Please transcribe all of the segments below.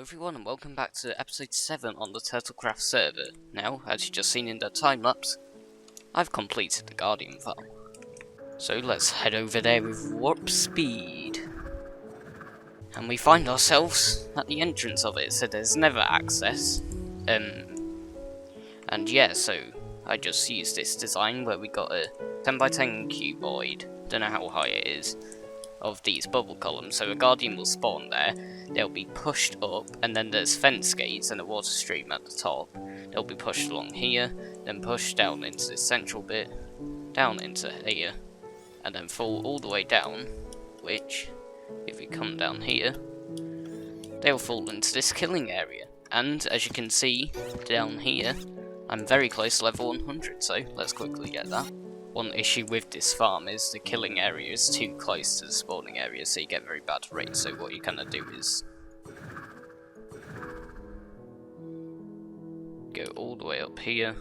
everyone, and welcome back to episode 7 on the Turtlecraft server. Now, as you just seen in the time-lapse, I've completed the Guardian farm. So let's head over there with warp speed. And we find ourselves at the entrance of it, so there's never access. And yeah, so I just used this design where we got a 10x10 cuboid, don't know how high it is, of these bubble columns, so a guardian will spawn there, they'll be pushed up, and then there's fence gates and a water stream at the top. They'll be pushed along here, then pushed down into this central bit, down into here, and then fall all the way down, which, if we come down here, they'll fall into this killing area. And, as you can see, down here, I'm very close to level 100, so let's quickly get that. One issue with this farm is the killing area is too close to the spawning area, so you get very bad rates. So what you kind of do is go all the way up here,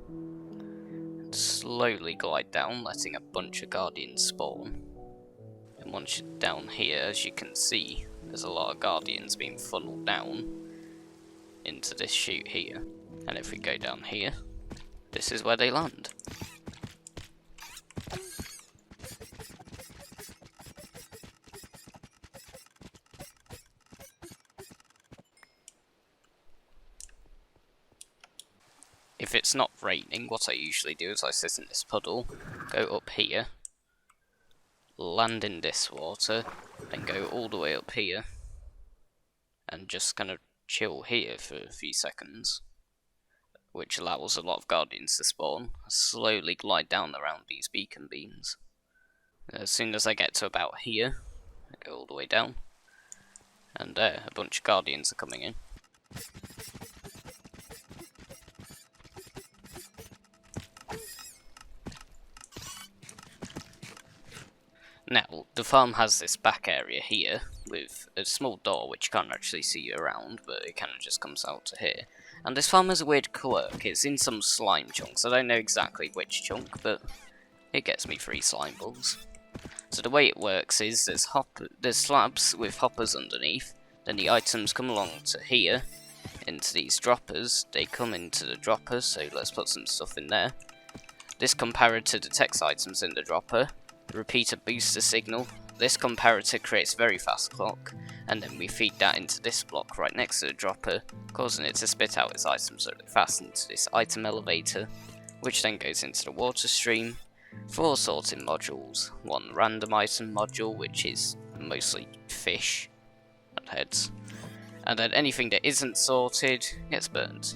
and slowly glide down, letting a bunch of guardians spawn. And once you're down here, as you can see, there's a lot of guardians being funneled down into this chute here. And if we go down here, this is where they land. If it's not raining, what I usually do is I sit in this puddle, go up here, land in this water, then go all the way up here, and just kind of chill here for a few seconds, which allows a lot of guardians to spawn. Slowly glide down around these beacon beams. As soon as I get to about here, I go all the way down, and there, a bunch of guardians are coming in. Now, the farm has this back area here, with a small door which you can't actually see around, but it kind of just comes out to here. And this farm has a weird quirk, it's in some slime chunks. I don't know exactly which chunk, but it gets me 3 slime balls. So the way it works is, there's slabs with hoppers underneath, then the items come along to here, into these droppers, they come into the droppers, so let's put some stuff in there. This comparator detects items in the dropper. The repeater boosts the signal. This comparator creates a very fast clock, and then we feed that into this block right next to the dropper, causing it to spit out its items really fast into this item elevator, which then goes into the water stream. 4 sorting modules, 1 random item module, which is mostly fish and heads, and then anything that isn't sorted gets burnt,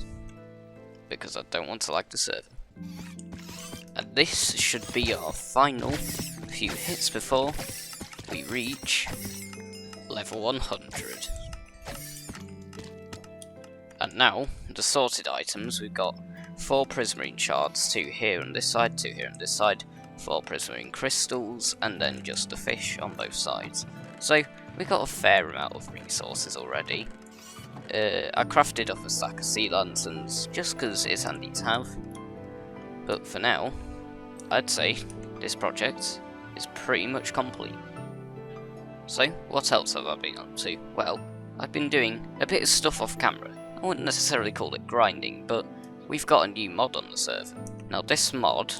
because I don't want to lag the server. And this should be our final few hits before we reach level 100. And now, the sorted items, we've got 4 prismarine shards, 2 here on this side, 2 here on this side, 4 prismarine crystals, and then just a fish on both sides. So, we got a fair amount of resources already. I crafted up a stack of sea lanterns, just because it's handy to have. But for now, I'd say this project is pretty much complete. So, what else have I been up to? Well, I've been doing a bit of stuff off camera. I wouldn't necessarily call it grinding, but we've got a new mod on the server. Now, this mod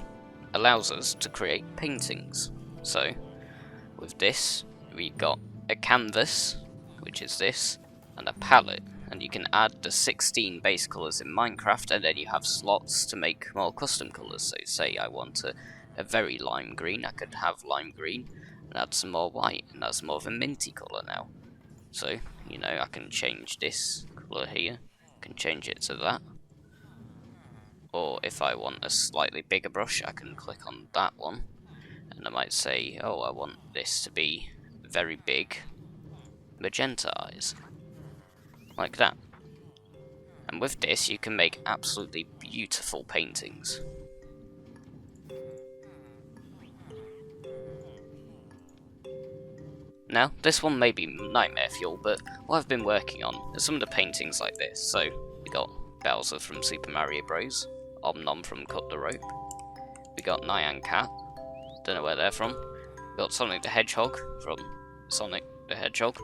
allows us to create paintings. So, with this, we've got a canvas, which is this, and a palette. And you can add the 16 base colours in Minecraft, and then you have slots to make more custom colours. So say I want a very lime green, I could have lime green, and add some more white, and that's more of a minty colour now. So, you know, I can change this colour here, I can change it to that. Or if I want a slightly bigger brush, I can click on that one, and I might say, oh, I want this to be very big magenta eyes. Like that. And with this you can make absolutely beautiful paintings. Now, this one may be nightmare fuel, but what I've been working on is some of the paintings like this. So, we got Bowser from Super Mario Bros, Om Nom from Cut the Rope, we got Nyan Cat, don't know where they're from, we got Sonic the Hedgehog from Sonic the Hedgehog,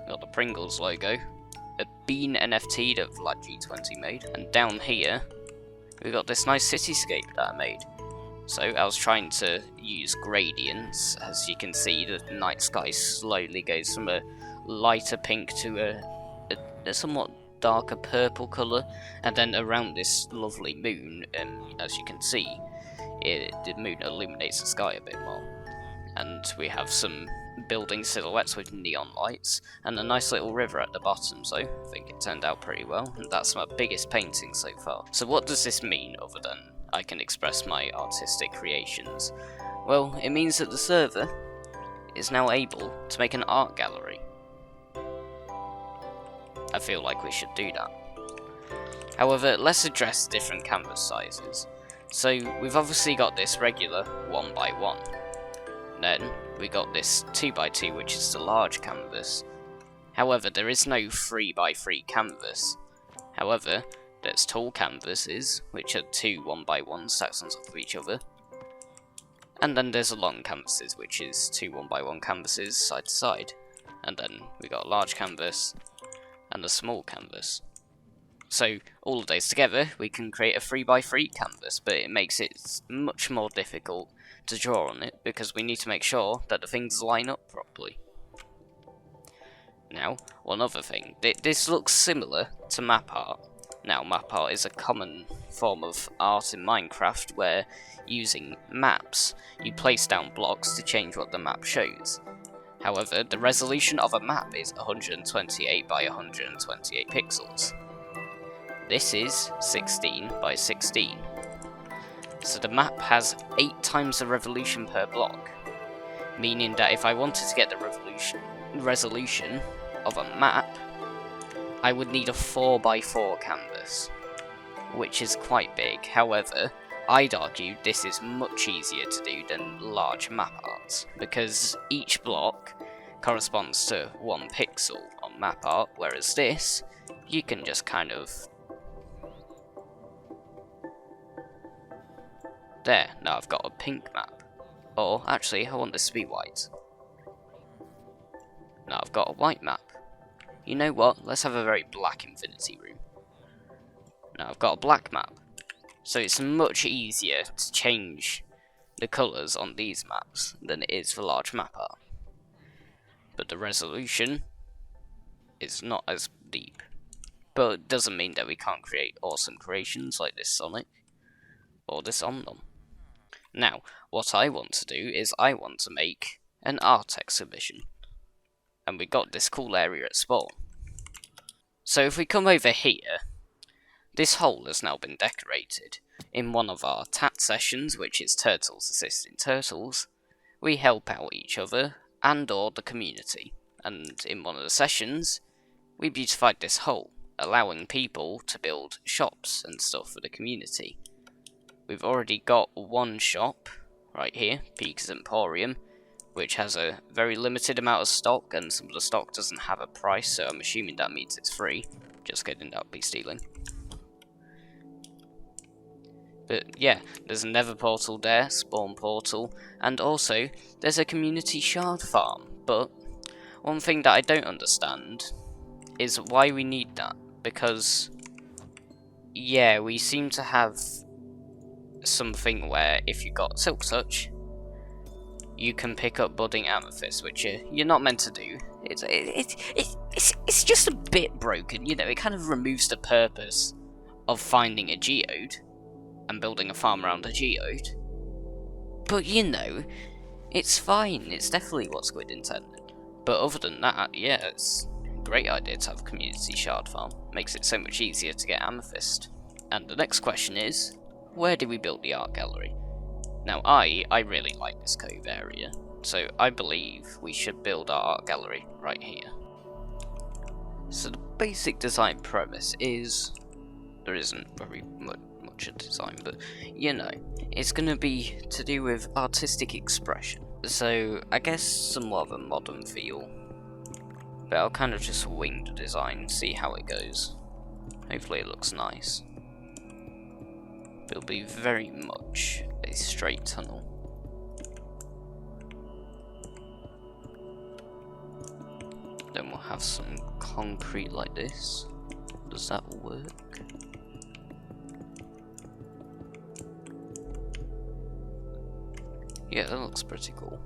we got the Pringles logo, a bean NFT that Vlad G20 made, and down here we've got this nice cityscape that I made. So I was trying to use gradients. As you can see, the night sky slowly goes from a lighter pink to a somewhat darker purple colour, and then around this lovely moon, as you can see, the moon illuminates the sky a bit more. And we have some building silhouettes with neon lights, and a nice little river at the bottom, so I think it turned out pretty well, and that's my biggest painting so far. So what does this mean other than I can express my artistic creations? Well, it means that the server is now able to make an art gallery. I feel like we should do that. However, let's address different canvas sizes. So we've obviously got this regular 1x1. Then we got this 2x2, which is the large canvas. However, there is no 3x3 canvas. However, there's tall canvases, which are two 1x1 stacked on top of each other. And then there's the long canvases, which is two 1x1 canvases side to side. And then we got a large canvas and a small canvas. So all of those together, we can create a 3x3 canvas, but it makes it much more difficult to draw on it, because we need to make sure that the things line up properly. Now, one other thing, this looks similar to map art. Now, map art is a common form of art in Minecraft, where using maps, you place down blocks to change what the map shows. However, the resolution of a map is 128 by 128 pixels. This is 16 by 16. So the map has 8 times the resolution per block, meaning that if I wanted to get the resolution of a map, I would need a 4x4 canvas, which is quite big. However, I'd argue this is much easier to do than large map art, because each block corresponds to 1 pixel on map art, whereas this, you can just kind of... There, now I've got a pink map. Or, actually, I want this to be white. Now I've got a white map. You know what, let's have a very black infinity room. Now I've got a black map. So it's much easier to change the colours on these maps than it is for large map art. But the resolution is not as deep. But it doesn't mean that we can't create awesome creations like this Sonic, or this Omnom. Now, what I want to do is I want to make an art exhibition. And we got this cool area at spawn. So if we come over here, this hole has now been decorated. In one of our TAT sessions, which is Turtles Assisting Turtles, we help out each other and or the community. And in one of the sessions, we beautified this hole, allowing people to build shops and stuff for the community. We've already got one shop, right here, Peaks Emporium, which has a very limited amount of stock, and some of the stock doesn't have a price, so I'm assuming that means it's free. Just kidding, that would be stealing. But yeah, there's a nether portal there, spawn portal, and also there's a community shard farm. But one thing that I don't understand is why we need that, because yeah, we seem to have something where if you got Silk Touch, you can pick up budding amethyst, which you're not meant to do. It's just a bit broken, you know. It kind of removes the purpose of finding a geode and building a farm around a geode. But you know, it's fine. It's definitely what Squid intended. But other than that, yeah, it's a great idea to have a community shard farm. Makes it so much easier to get amethyst. And the next question is, where do we build the art gallery? Now I really like this cove area, so I believe we should build our art gallery right here. So the basic design premise is, there isn't very much a design, but you know, it's going to be to do with artistic expression. So I guess somewhat of a modern feel, but I'll kind of just wing the design and see how it goes. Hopefully it looks nice. It'll be very much a straight tunnel. Then we'll have some concrete like this. Does that work? Yeah, that looks pretty cool.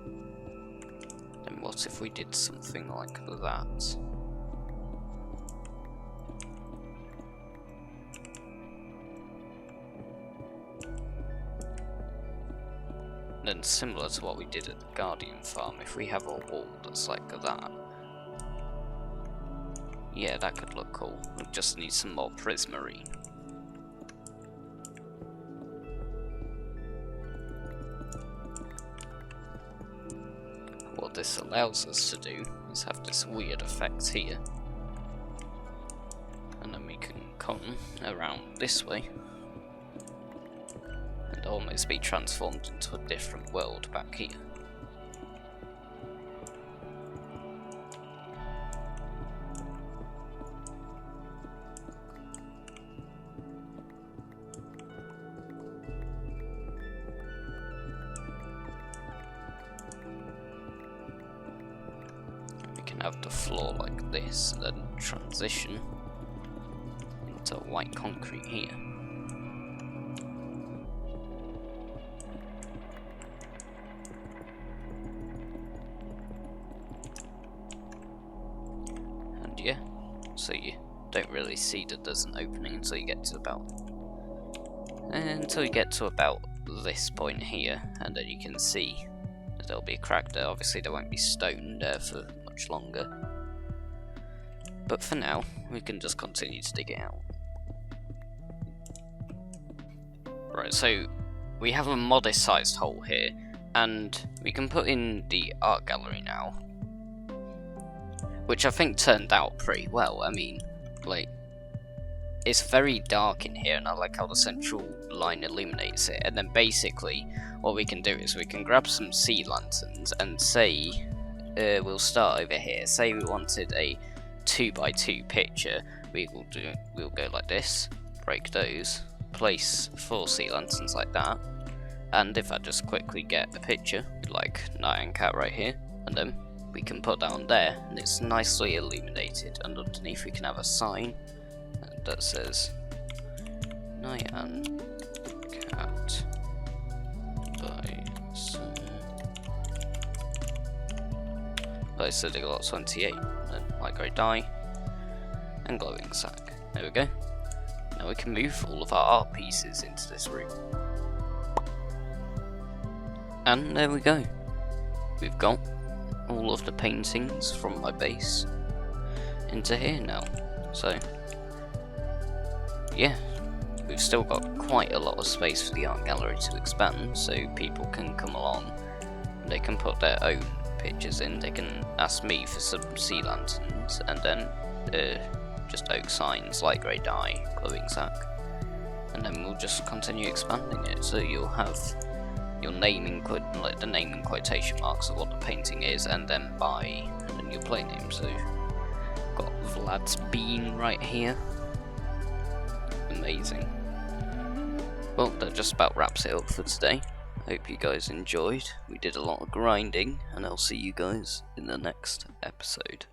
Then what if we did something like that? Then similar to what we did at the Guardian Farm, if we have a wall that's like that. Yeah, that could look cool. We just need some more prismarine. What this allows us to do is have this weird effect here. And then we can come around this way. And almost be transformed into a different world back here. Have the floor like this, and then transition into white concrete here. And yeah, so you don't really see that there's an opening until you get to about this point here, and then you can see that there'll be a crack there. Obviously there won't be stone there for longer, but for now we can just continue to dig it out. Right, so we have a modest sized hole here, and we can put in the art gallery now, which I think turned out pretty well. I mean, like, it's very dark in here, and I like how the central line illuminates it. And then basically what we can do is we can grab some sea lanterns and say we'll start over here. Say we wanted a 2x2 picture. We'll go like this, break those, place 4 sea lanterns like that, and if I just quickly get a picture like Nyan Cat right here, and then we can put down there, and it's nicely illuminated. And underneath we can have a sign that says Nyan Cat by SirDigalot 28, and light grey dye, and glowing sack. There we go. Now we can move all of our art pieces into this room. And there we go. We've got all of the paintings from my base into here now. So, yeah, we've still got quite a lot of space for the art gallery to expand, so people can come along and they can put their own pictures in. They can ask me for some sea lanterns, and then just oak signs, light grey dye, glowing sack, and then we'll just continue expanding it. So you'll have your name in the name in quotation marks of what the painting is, and then and then your play name. So got Vlad's bean right here. Amazing. Well, that just about wraps it up for today. Hope you guys enjoyed. We did a lot of grinding, and I'll see you guys in the next episode.